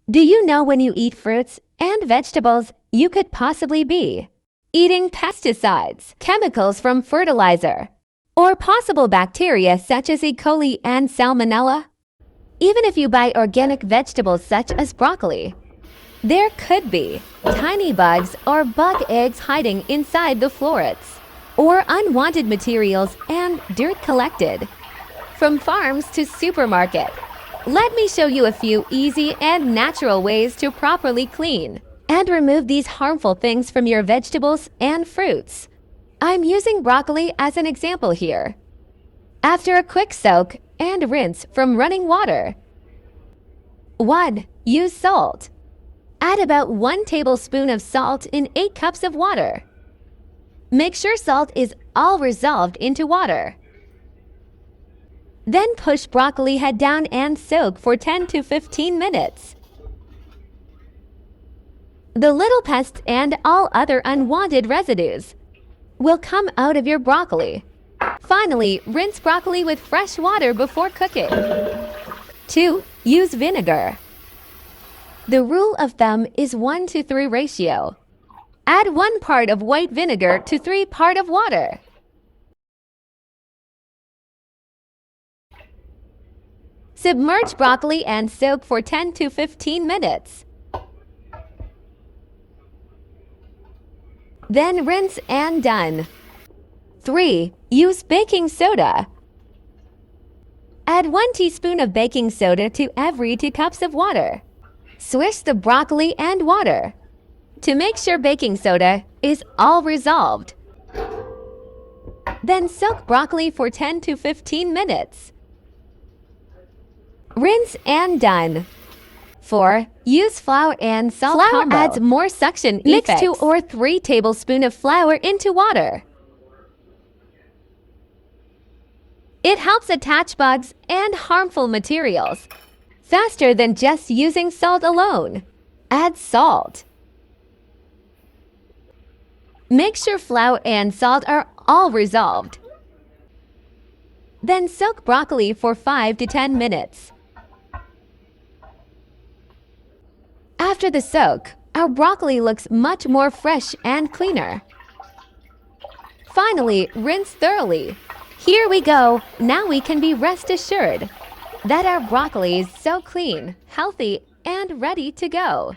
Do you know when you eat fruits and vegetables, you could possibly be eating pesticides, chemicals from fertilizer, or possible bacteria such as E. coli and Salmonella? Even if you buy organic vegetables such as broccoli, there could be tiny bugs or bug eggs hiding inside the florets, or unwanted materials and dirt collected from farms to supermarket. Let me show you a few easy and natural ways to properly clean and remove these harmful things from your vegetables and fruits. I'm using broccoli as an example here. After a quick soak and rinse from running water. 1. Use salt. Add about 1 tablespoon of salt in 8 cups of water. Make sure salt is all resolved into water. Then push broccoli head down and soak for 10 to 15 minutes. The little pests and all other unwanted residues will come out of your broccoli. Finally, rinse broccoli with fresh water before cooking. 2. Use vinegar. The rule of thumb is 1-to-3 ratio. Add 1 part of white vinegar to 3 parts of water. Submerge broccoli and soak for 10 to 15 minutes. Then rinse and done. 3. Use baking soda. Add 1 teaspoon of baking soda to every 2 cups of water. Swish the broccoli and water to make sure baking soda is all resolved. Then soak broccoli for 10 to 15 minutes. Rinse and done. 4. Use flour and salt Flour combo. Adds more suction. Mix effects. 2 or 3 tablespoons of flour into water. It helps attach bugs and harmful materials faster than just using salt alone. Add salt. Make sure flour and salt are all resolved. Then soak broccoli for 5 to 10 minutes. After the soak, our broccoli looks much more fresh and cleaner. Finally, rinse thoroughly. Here we go. Now we can be rest assured that our broccoli is so clean, healthy, and ready to go.